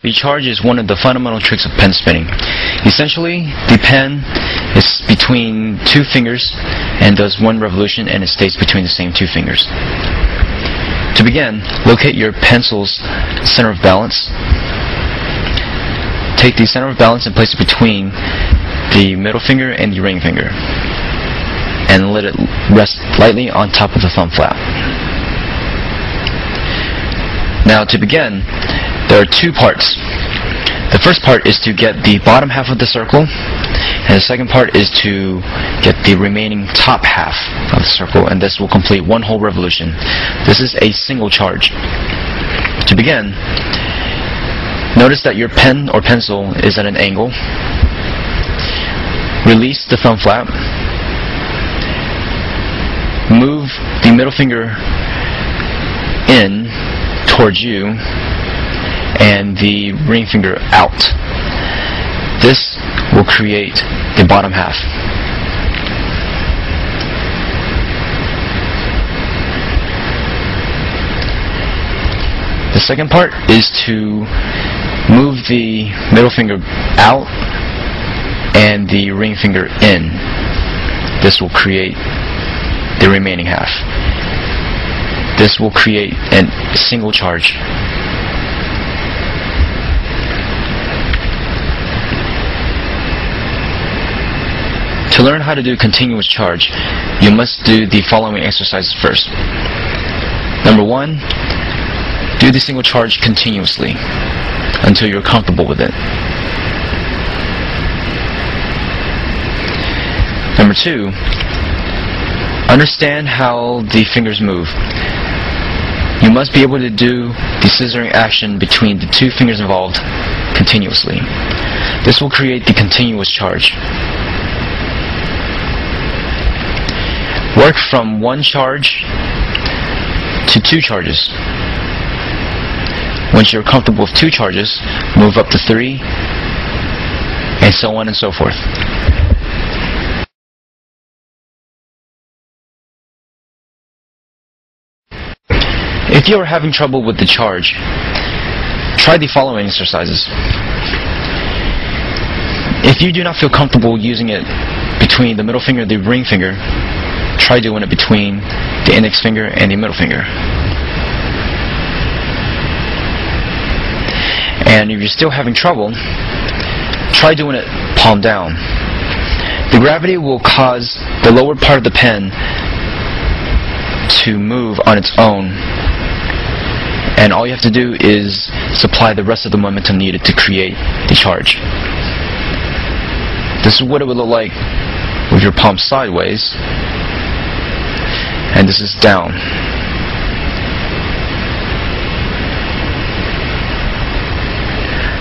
The charge is one of the fundamental tricks of pen spinning. Essentially, the pen is between two fingers and does one revolution, and it stays between the same two fingers. To begin, locate your pencil's center of balance. Take the center of balance and place it between the middle finger and the ring finger, and let it rest lightly on top of the thumb flap. Now, to begin, there are two parts. The first part is to get the bottom half of the circle, and the second part is to get the remaining top half of the circle, and this will complete one whole revolution. This is a single charge. To begin, notice that your pen or pencil is at an angle. Release the thumb flap. Move the middle finger in towards you and the ring finger out. This will create the bottom half. The second part is to move the middle finger out and the ring finger in. This will create the remaining half. This will create a single charge. To learn how to do continuous charge, you must do the following exercises first. Number 1, do the single charge continuously until you're comfortable with it. Number 2, understand how the fingers move. You must be able to do the scissoring action between the two fingers involved continuously. This will create the continuous charge. Work from one charge to two charges. Once you're comfortable with two charges, move up to 3, and so on and so forth. If you are having trouble with the charge, try the following exercises. If you do not feel comfortable using it between the middle finger and the ring finger, try doing it between the index finger and the middle finger. And if you're still having trouble, try doing it palm down. The gravity will cause the lower part of the pen to move on its own, and all you have to do is supply the rest of the momentum needed to create the charge. This is what it would look like with your palm sideways, and this is down.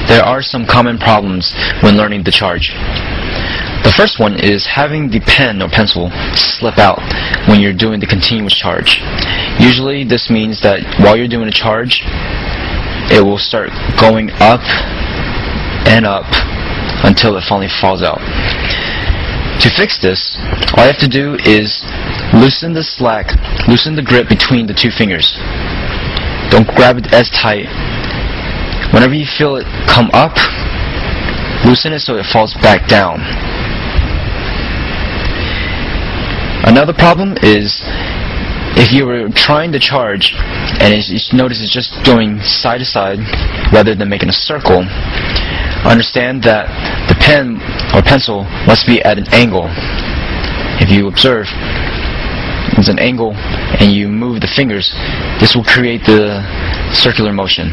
There are some common problems when learning the charge. The first one is having the pen or pencil slip out when you're doing the continuous charge. Usually this means that while you're doing a charge, it will start going up and up until it finally falls out. To fix this, all you have to do is loosen the slack, loosen the grip between the two fingers. Don't grab it as tight. Whenever you feel it come up, loosen it so it falls back down. Another problem is if you were trying to charge and you notice it's just going side to side rather than making a circle, understand that the pen or pencil must be at an angle. If you observe, it's an angle and you move the fingers, this will create the circular motion.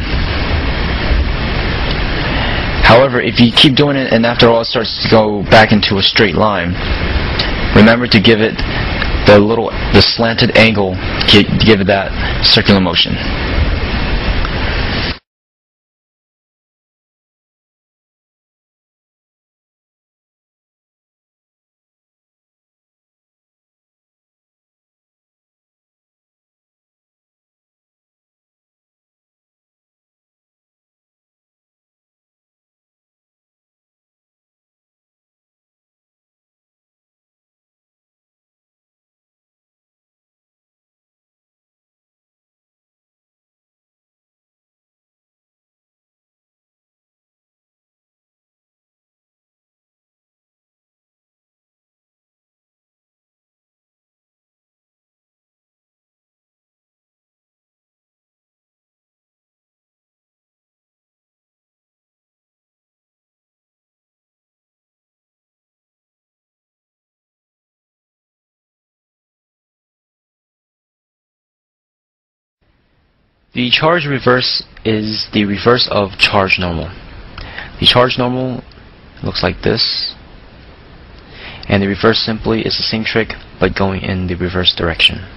However, if you keep doing it and after all it starts to go back into a straight line, remember to give it the slanted angle to give it that circular motion. The charge reverse is the reverse of charge normal. The charge normal looks like this, and the reverse simply is the same trick but going in the reverse direction.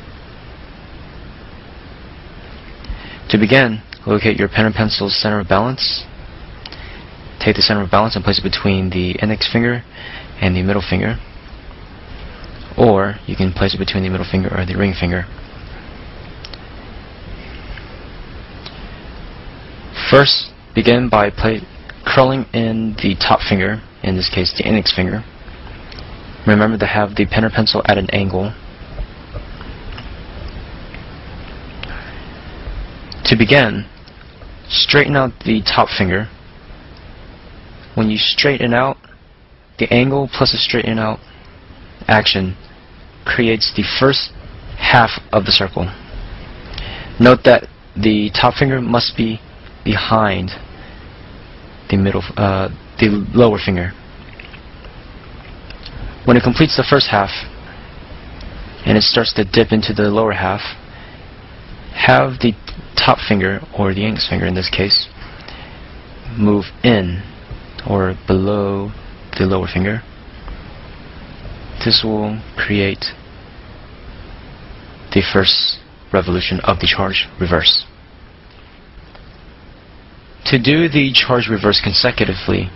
To begin, locate your pen or pencil's center of balance. Take the center of balance and place it between the index finger and the middle finger, or you can place it between the middle finger or the ring finger. First, begin by curling in the top finger, in this case the index finger. Remember to have the pen or pencil at an angle. To begin, straighten out the top finger. When you straighten out, the angle plus the straighten out action creates the first half of the circle. Note that the top finger must be behind the lower finger. When it completes the first half and it starts to dip into the lower half, have the top finger, or the index finger in this case, move in or below the lower finger. This will create the first revolution of the charge reverse. To do the charge reverse consecutively,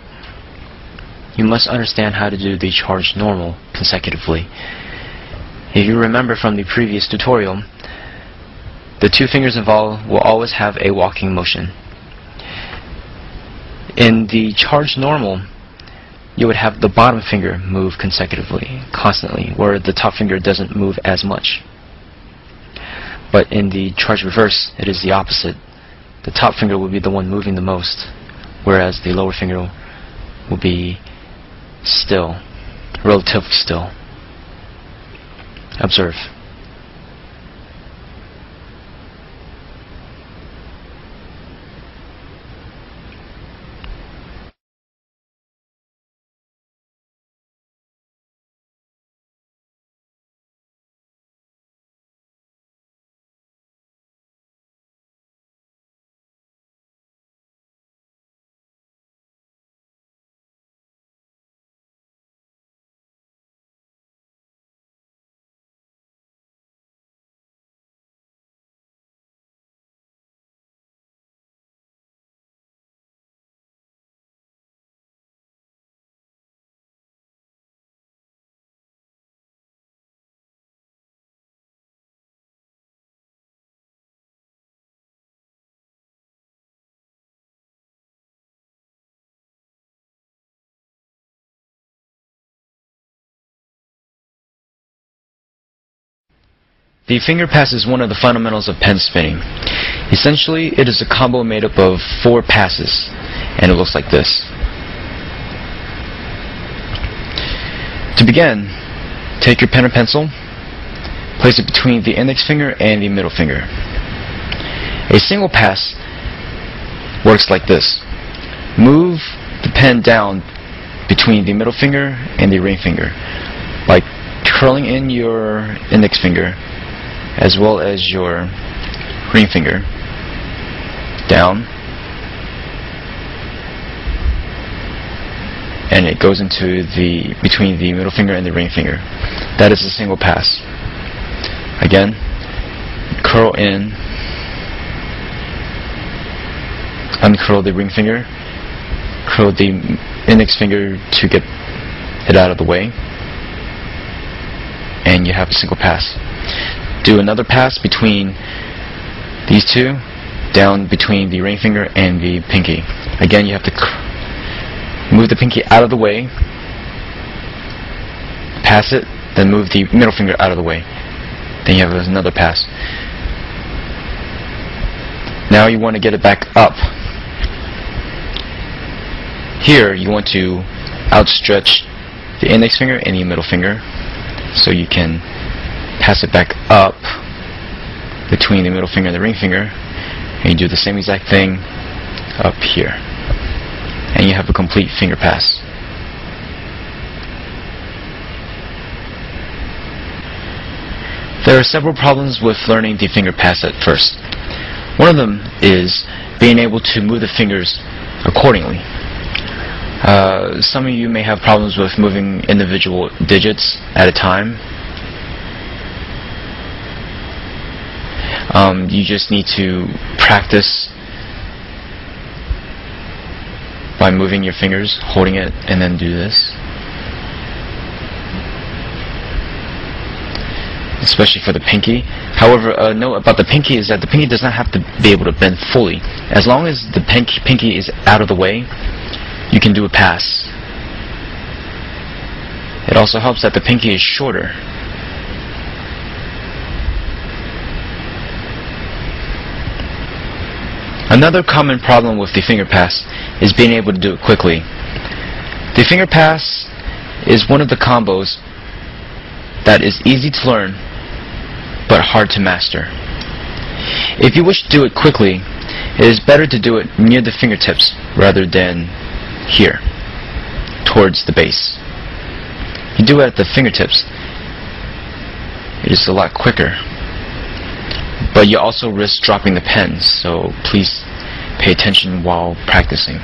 you must understand how to do the charge normal consecutively. If you remember from the previous tutorial, the two fingers involved will always have a walking motion. In the charge normal, you would have the bottom finger move consecutively, constantly, where the top finger doesn't move as much. But in the charge reverse, it is the opposite. The top finger will be the one moving the most, whereas the lower finger will be still, relatively still. Observe. The finger pass is one of the fundamentals of pen spinning. Essentially, it is a combo made up of 4 passes, and it looks like this. To begin, take your pen or pencil, place it between the index finger and the middle finger. A single pass works like this. Move the pen down between the middle finger and the ring finger by curling in your index finger as well as your ring finger down, and it goes into between the middle finger and the ring finger. That is a single pass. Again, curl in, uncurl the ring finger, curl the index finger to get it out of the way, and you have a single pass. Do another pass between these two, down between the ring finger and the pinky. Again, you have to move the pinky out of the way, pass it, then move the middle finger out of the way. Then you have another pass. Now you want to get it back up. Here you want to outstretch the index finger and the middle finger so you can pass it back up between the middle finger and the ring finger, and you do the same exact thing up here, and you have a complete finger pass. There are several problems with learning the finger pass at first. One of them is being able to move the fingers accordingly. Some of you may have problems with moving individual digits at a time. You just need to practice by moving your fingers, holding it, and then do this. Especially for the pinky. However, a note about the pinky is that the pinky does not have to be able to bend fully. As long as the pinky is out of the way, you can do a pass. It also helps that the pinky is shorter. Another common problem with the finger pass is being able to do it quickly. The finger pass is one of the combos that is easy to learn but hard to master. If you wish to do it quickly, it is better to do it near the fingertips rather than here, towards the base. If you do it at the fingertips, it is a lot quicker. But you also risk dropping the pen, so please pay attention while practicing.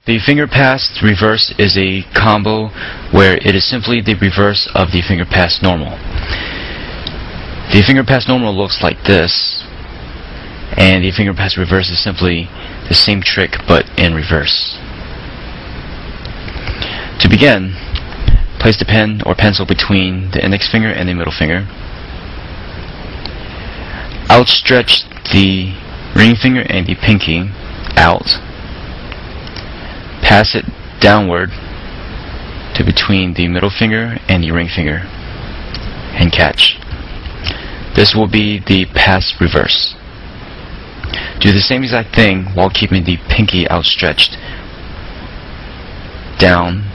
The finger pass reverse is a combo where it is simply the reverse of the finger pass normal. The finger pass normal looks like this, and the finger pass reverse is simply the same trick but in reverse. To begin, place the pen or pencil between the index finger and the middle finger. Outstretch the ring finger and the pinky out. Pass it downward to between the middle finger and the ring finger and catch. This will be the pass reverse. Do the same exact thing while keeping the pinky outstretched down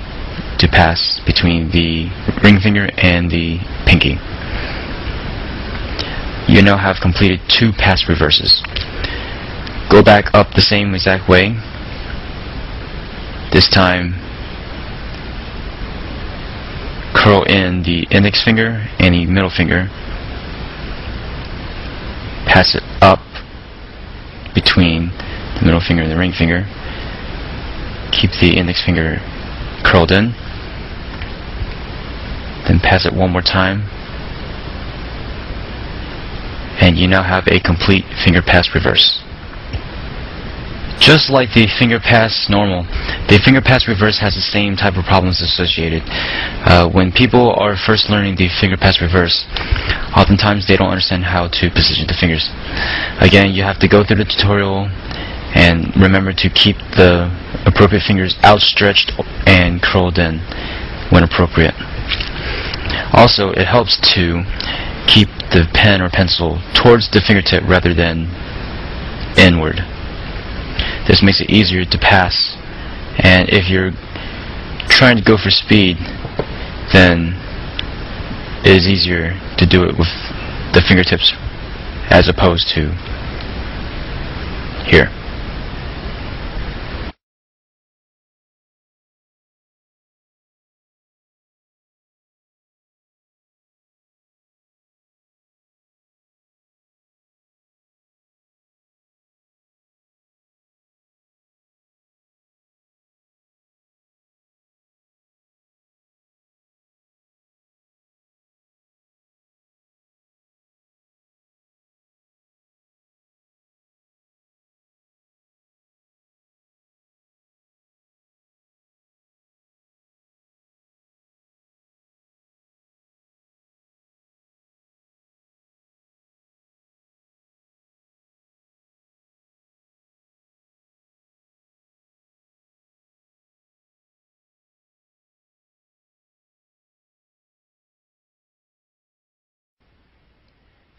to pass between the ring finger and the pinky. You now have completed 2 pass reverses. Go back up the same exact way. This time, curl in the index finger and the middle finger. Pass it up between the middle finger and the ring finger. Keep the index finger curled in. Then pass it one more time. And you now have a complete finger pass reverse. Just like the finger pass normal, the finger pass reverse has the same type of problems associated. When people are first learning the finger pass reverse, oftentimes they don't understand how to position the fingers. Again, you have to go through the tutorial and remember to keep the appropriate fingers outstretched and curled in when appropriate. Also, it helps to keep the pen or pencil towards the fingertip rather than inward. This makes it easier to pass, and if you're trying to go for speed, then it is easier to do it with the fingertips as opposed to here.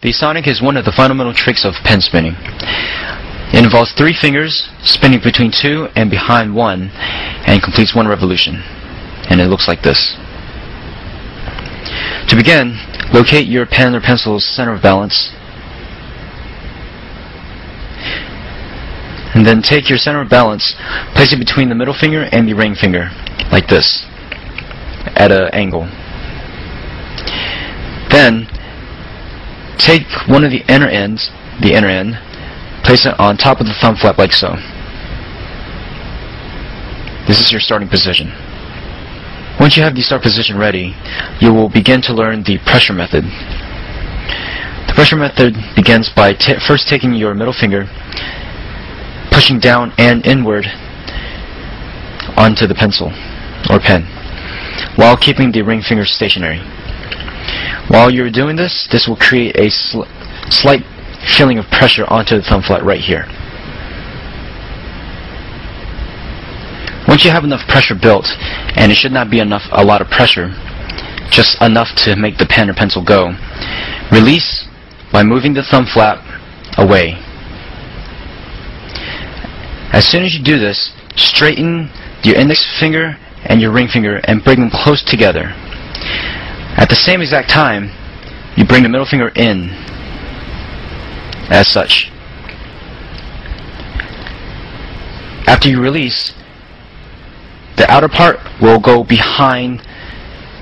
The sonic is one of the fundamental tricks of pen spinning. It involves 3 fingers spinning between 2 and behind 1 and completes 1 revolution. And it looks like this. To begin, locate your pen or pencil's center of balance. And then take your center of balance, place it between the middle finger and the ring finger, like this, at an angle. Then, take one of the inner end, place it on top of the thumb flap like so. This is your starting position. Once you have the start position ready, you will begin to learn the pressure method. The pressure method begins by first taking your middle finger, pushing down and inward onto the pencil or pen, while keeping the ring finger stationary. While you're doing this, this will create a slight feeling of pressure onto the thumb flat right here. Once you have enough pressure built, and it should not be a lot of pressure, just enough to make the pen or pencil go, release by moving the thumb flap away. As soon as you do this, straighten your index finger and your ring finger and bring them close together. At the same exact time, you bring the middle finger in, as such. After you release, the outer part will go behind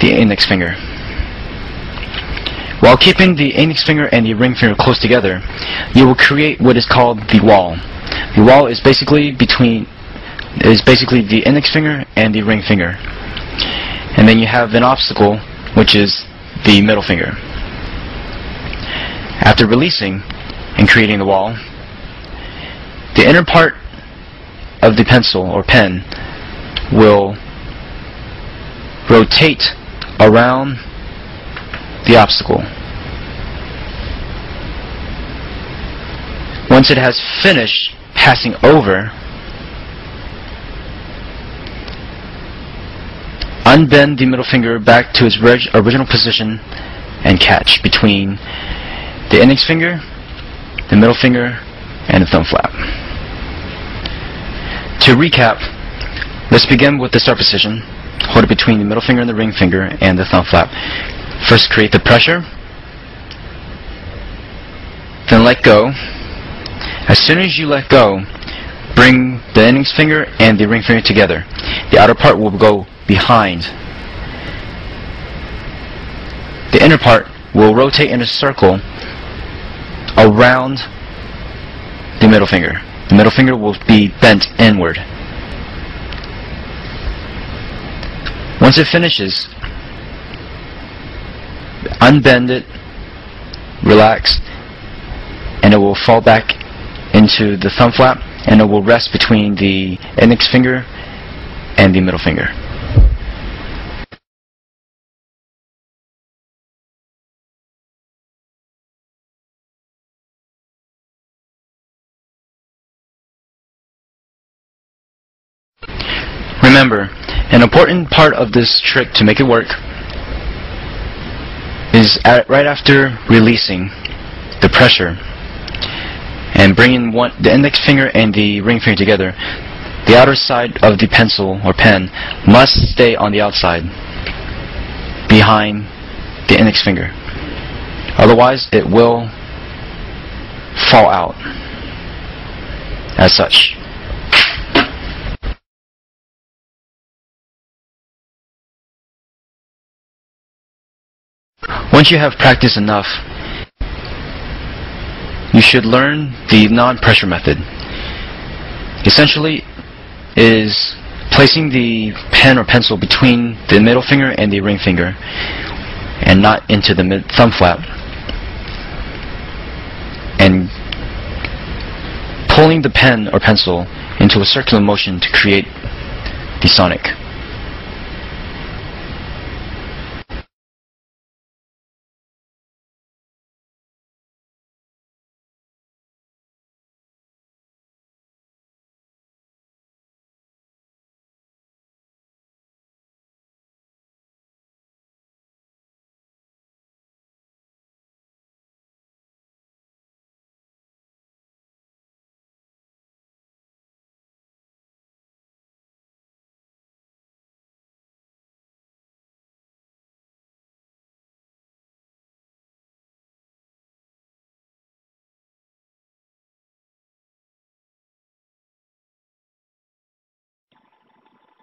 the index finger. While keeping the index finger and the ring finger close together, you will create what is called the wall. The wall is basically the index finger and the ring finger. And then you have an obstacle, which is the middle finger. After releasing and creating the wall, the inner part of the pencil or pen will rotate around the obstacle. Once it has finished passing over, unbend the middle finger back to its original position and catch between the index finger, the middle finger, and the thumb flap. To recap, let's begin with the start position. Hold it between the middle finger and the ring finger and the thumb flap. First, create the pressure, then let go. As soon as you let go, bring the index finger and the ring finger together. The outer part will go behind. The inner part will rotate in a circle around the middle finger. The middle finger will be bent inward. Once it finishes, unbend it, relax, and it will fall back into the thumb flap, and it will rest between the index finger and the middle finger. Remember, an important part of this trick to make it work is right after releasing the pressure and bringing the index finger and the ring finger together, the outer side of the pencil or pen must stay on the outside, behind the index finger. Otherwise, it will fall out as such. Once you have practiced enough, you should learn the non-pressure method. Essentially, is placing the pen or pencil between the middle finger and the ring finger, and not into the thumb flap, and pulling the pen or pencil into a circular motion to create the sonic.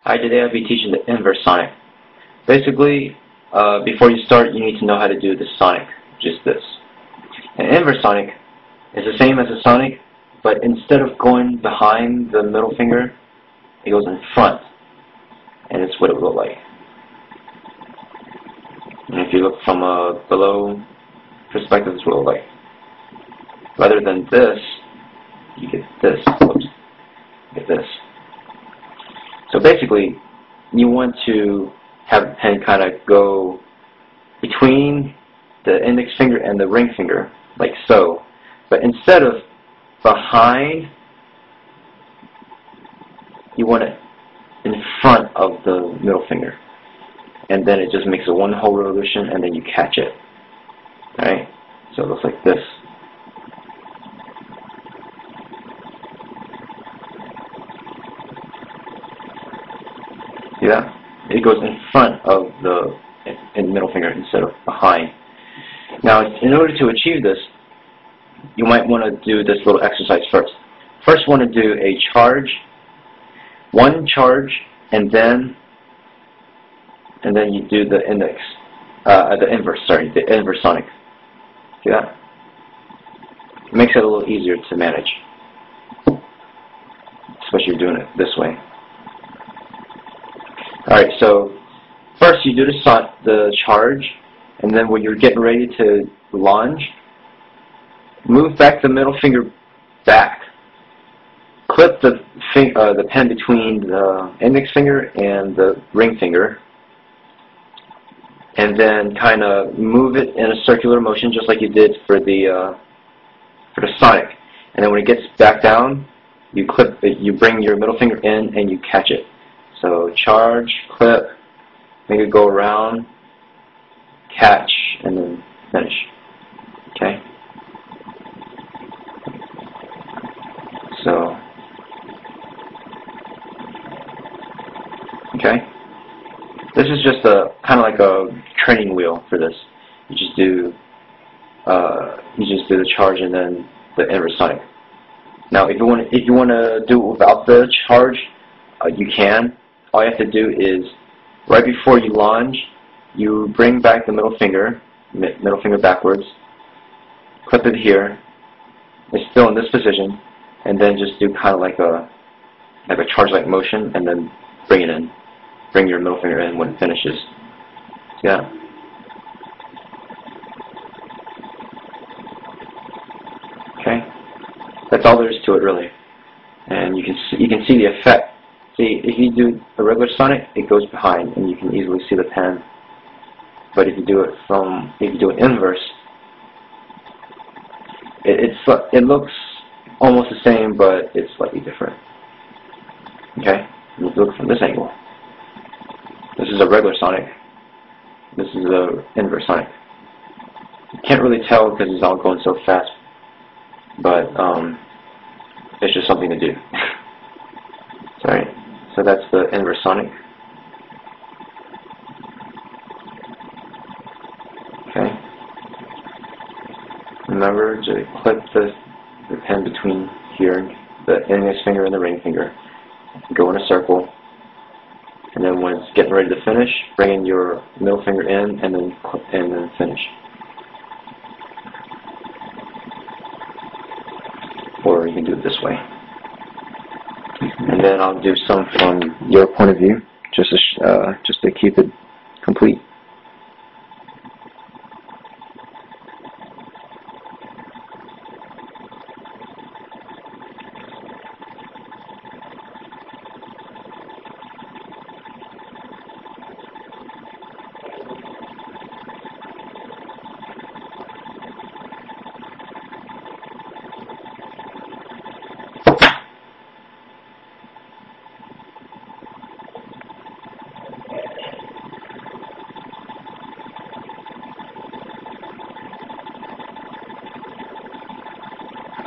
Hi, today I'll be teaching the inverse sonic. Basically, before you start, you need to know how to do the sonic, just this. An inverse sonic is the same as a sonic, but instead of going behind the middle finger, it goes in front, and it's what it will look like. And if you look from a below perspective, it's what it will look like. Rather than this, you get this. Whoops. You get this. So basically, you want to have the pen kind of go between the index finger and the ring finger, like so. But instead of behind, you want it in front of the middle finger. And then it just makes a one whole revolution, and then you catch it. Alright? So it looks like this. See that? It goes in front of the middle finger instead of behind. Now, in order to achieve this, you might want to do this little exercise first. First, want to do a charge, one charge, and then you do the index, the inverse sonic. See that? It makes it a little easier to manage, especially doing it this way. Alright, so first you do the charge, and then when you're getting ready to lunge, move back the middle finger back. Clip the pen between the index finger and the ring finger, and then kind of move it in a circular motion just like you did for the sonic. And then when it gets back down, you clip it, you bring your middle finger in and you catch it. So charge, clip, make it go around, catch, and then finish. Okay? So, okay? This is just a kind of like a training wheel for this. You just do the charge and then the inverse sonic. Now, if you want to do it without the charge, you can. All you have to do is, right before you lunge, you bring back the middle finger backwards, clip it here, it's still in this position, and then just do kind of like a charge-like motion, and then bring it in. Bring your middle finger in when it finishes. Yeah. Okay. That's all there is to it, really. And you can see the effect. See, if you do a regular sonic, it goes behind, and you can easily see the pen. But if you do it inverse, it looks almost the same, but it's slightly different. Okay, and if you look from this angle, this is a regular sonic. This is a inverse sonic. You can't really tell because it's all going so fast, but it's just something to do. Sorry. So that's the inverse sonic. Okay. Remember to clip the pen between here, the index finger and the ring finger. Go in a circle, and then when it's getting ready to finish, bring in your middle finger in, and then finish. Or you can do it this way. And then I'll do some from your point of view, just to keep it complete.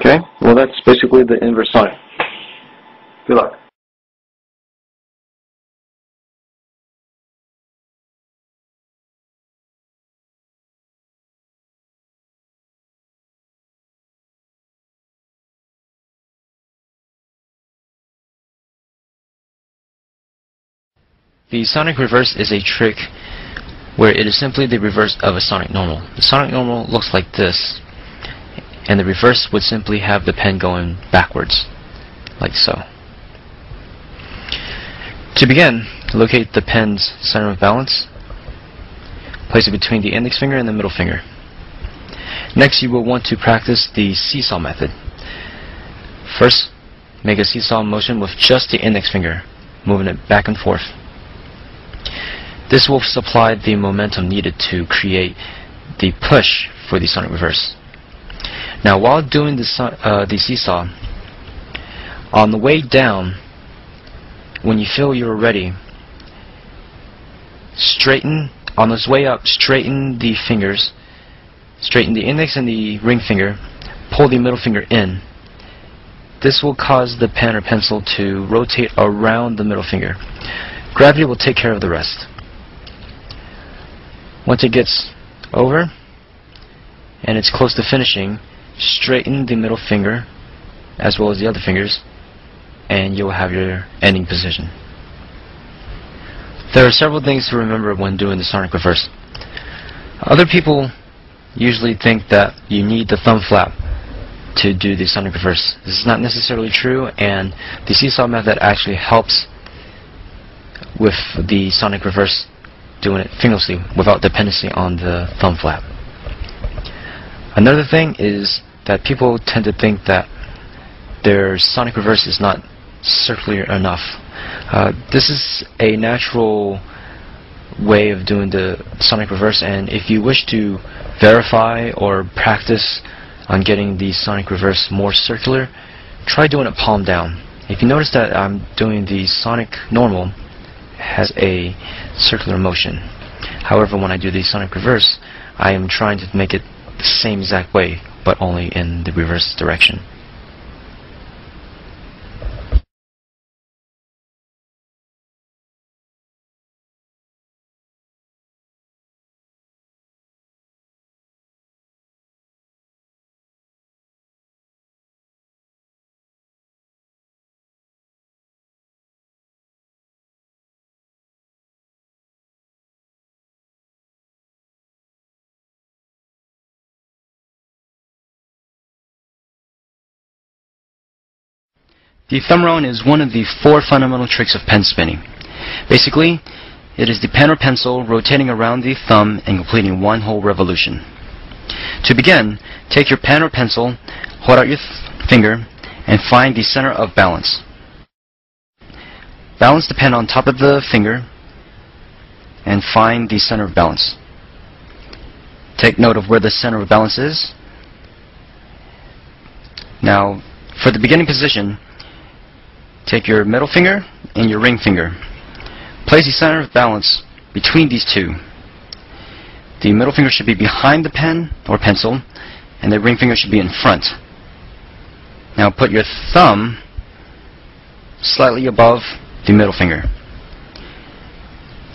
Okay, well that's basically the inverse sonic. Good luck. The sonic reverse is a trick where it is simply the reverse of a sonic normal. The sonic normal looks like this, and the reverse would simply have the pen going backwards, like so. To begin, locate the pen's center of balance. Place it between the index finger and the middle finger. Next, you will want to practice the seesaw method. First, make a seesaw motion with just the index finger, moving it back and forth. This will supply the momentum needed to create the push for the sonic reverse. Now, while doing the seesaw, on the way down, when you feel you're ready, straighten. On this way up, straighten the fingers, straighten the index and the ring finger, pull the middle finger in. This will cause the pen or pencil to rotate around the middle finger. Gravity will take care of the rest. Once it gets over and it's close to finishing, straighten the middle finger as well as the other fingers, and you'll have your ending position. There are several things to remember when doing the sonic reverse. Other people usually think that you need the thumb flap to do the sonic reverse. This is not necessarily true, and the seesaw method actually helps with the sonic reverse, doing it fingerlessly without dependency on the thumb flap. Another thing is that people tend to think that their sonic reverse is not circular enough. This is a natural way of doing the sonic reverse, and if you wish to verify or practice on getting the sonic reverse more circular, try doing it palm down. If you notice that I'm doing the sonic normal, has a circular motion. However, when I do the sonic reverse, I am trying to make it the same exact way, but only in the reverse direction. The thumbaround is one of the 4 fundamental tricks of pen spinning. Basically, it is the pen or pencil rotating around the thumb and completing one whole revolution. To begin, take your pen or pencil, hold out your finger, and find the center of balance. Balance the pen on top of the finger and find the center of balance. Take note of where the center of balance is. Now, for the beginning position, take your middle finger and your ring finger. Place the center of balance between these two. The middle finger should be behind the pen or pencil, and the ring finger should be in front. Now put your thumb slightly above the middle finger.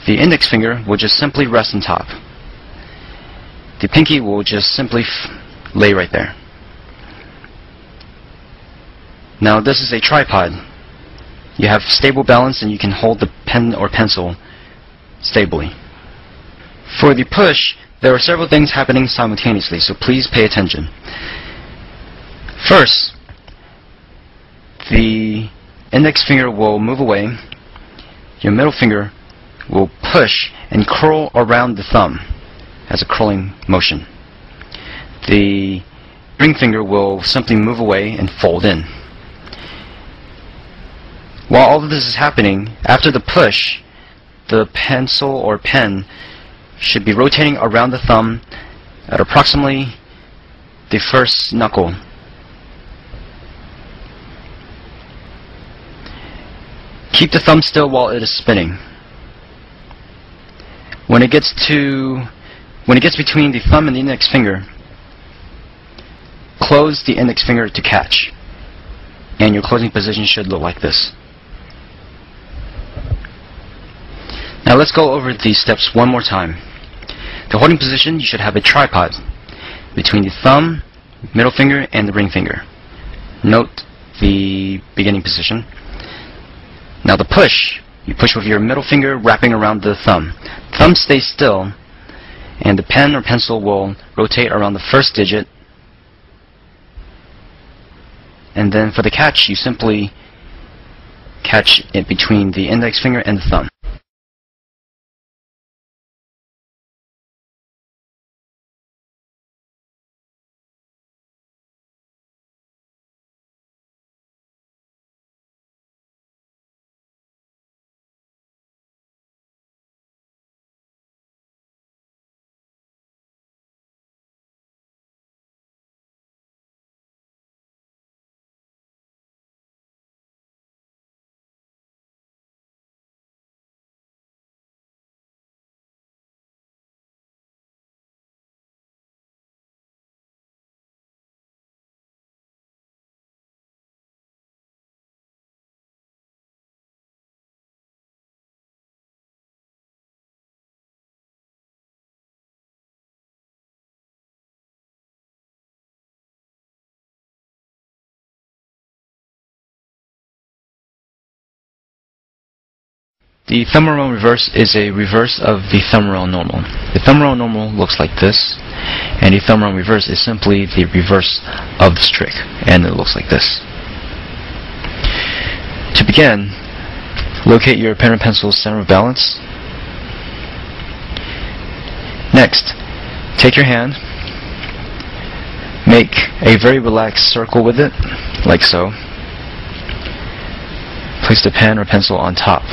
The index finger will just simply rest on top. The pinky will just simply lay right there. Now this is a tripod. You have stable balance and you can hold the pen or pencil stably. For the push, there are several things happening simultaneously, so please pay attention. First, the index finger will move away, your middle finger will push and curl around the thumb as a curling motion. The ring finger will simply move away and fold in. While all of this is happening, after the push, the pencil or pen should be rotating around the thumb at approximately the first knuckle. Keep the thumb still while it is spinning. When it gets between the thumb and the index finger, close the index finger to catch, and your closing position should look like this. Now let's go over these steps one more time. The holding position, you should have a tripod between the thumb, middle finger, and the ring finger. Note the beginning position. Now the push, You push with your middle finger wrapping around the thumb. Thumb stays still, and the pen or pencil will rotate around the first digit. And then for the catch, you simply catch it between the index finger and the thumb. The thumbaround reverse is a reverse of the thumbaround normal. The thumbaround normal looks like this, and the thumbaround reverse is simply the reverse of this trick, and it looks like this. To begin, locate your pen or pencil's center of balance. Next, take your hand, make a very relaxed circle with it, like so. Place the pen or pencil on top.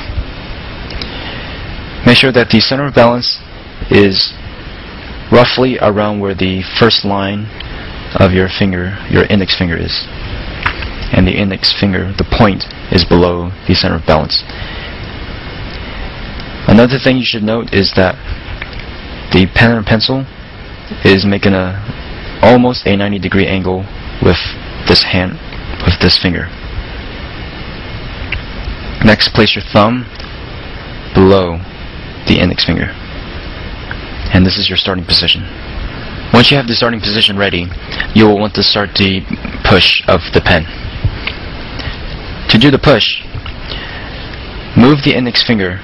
Make sure that the center of balance is roughly around where the first line of your finger, your index finger is. And the index finger, the point, is below the center of balance. Another thing you should note is that the pen or pencil is making almost a 90-degree angle with this hand, with this finger. Next, place your thumb below the index finger, and this is your starting position. Once you have the starting position ready, you will want to start the push of the pen. To do the push, move the index finger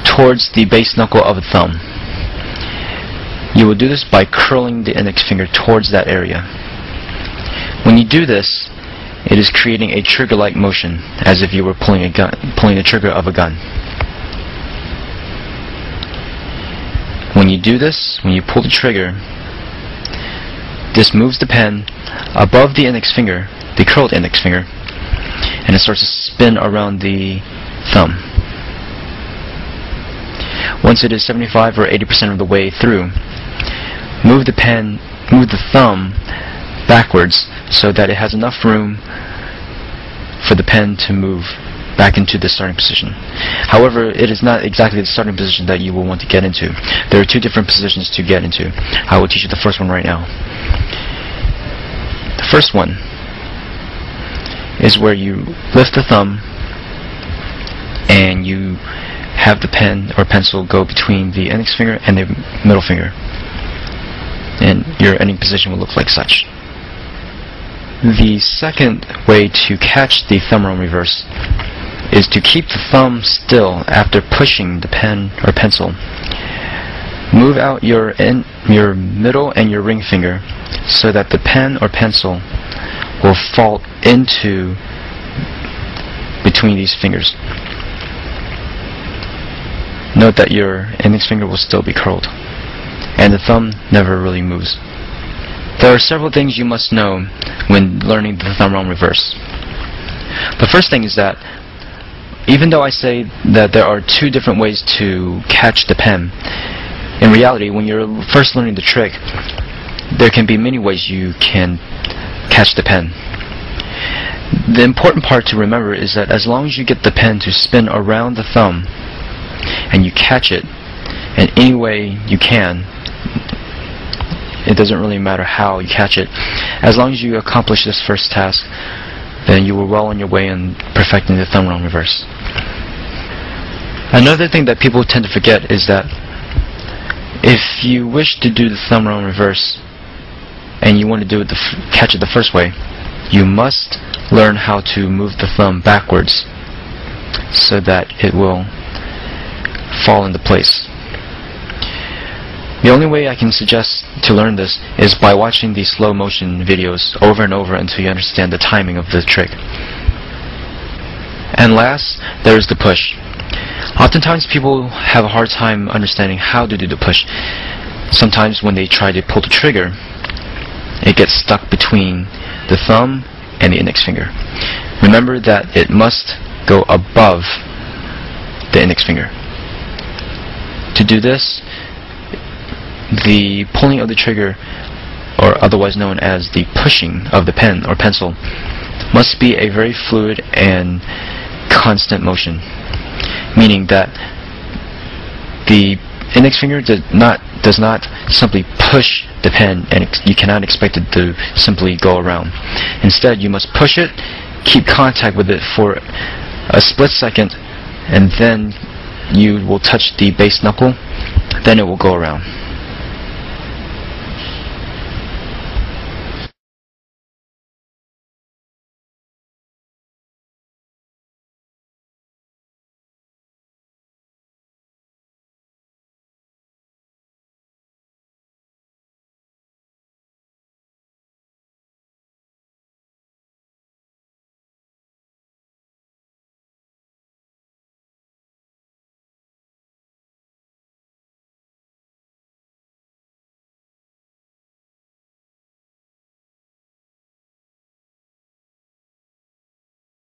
towards the base knuckle of the thumb. You will do this by curling the index finger towards that area. When you do this, it is creating a trigger-like motion, as if you were pulling the trigger of a gun. When you do this, when you pull the trigger, this moves the pen above the index finger, the curled index finger, and it starts to spin around the thumb. Once it is 75 or 80% of the way through, move the thumb backwards so that it has enough room for the pen to move back into the starting position. However, it is not exactly the starting position that you will want to get into. There are two different positions to get into. I will teach you the first one right now. The first one is where you lift the thumb and you have the pen or pencil go between the index finger and the middle finger, and your ending position will look like such. The second way to catch the thumbaround reverse is to keep the thumb still after pushing the pen or pencil. Move out your middle and your ring finger so that the pen or pencil will fall into between these fingers. Note that your index finger will still be curled, and the thumb never really moves. There are several things you must know when learning the thumbaround reverse. The first thing is that even though I say that there are two different ways to catch the pen, in reality, when you're first learning the trick, there can be many ways you can catch the pen. The important part to remember is that as long as you get the pen to spin around the thumb and you catch it in any way you can, it doesn't really matter how you catch it. As long as you accomplish this first task, then you were well on your way in perfecting the thumbaround reverse. Another thing that people tend to forget is that if you wish to do the thumbaround reverse and you want to do it catch it the first way, you must learn how to move the thumb backwards so that it will fall into place. The only way I can suggest to learn this is by watching these slow motion videos over and over until you understand the timing of the trick. And last, there is the push. Oftentimes people have a hard time understanding how to do the push. Sometimes when they try to pull the trigger, it gets stuck between the thumb and the index finger. Remember that it must go above the index finger. To do this, the pulling of the trigger, or otherwise known as the pushing of the pen or pencil, must be a very fluid and constant motion, meaning that the index finger does not simply push the pen, and you cannot expect it to simply go around. Instead, you must push it, keep contact with it for a split second, and then you will touch the base knuckle, then it will go around.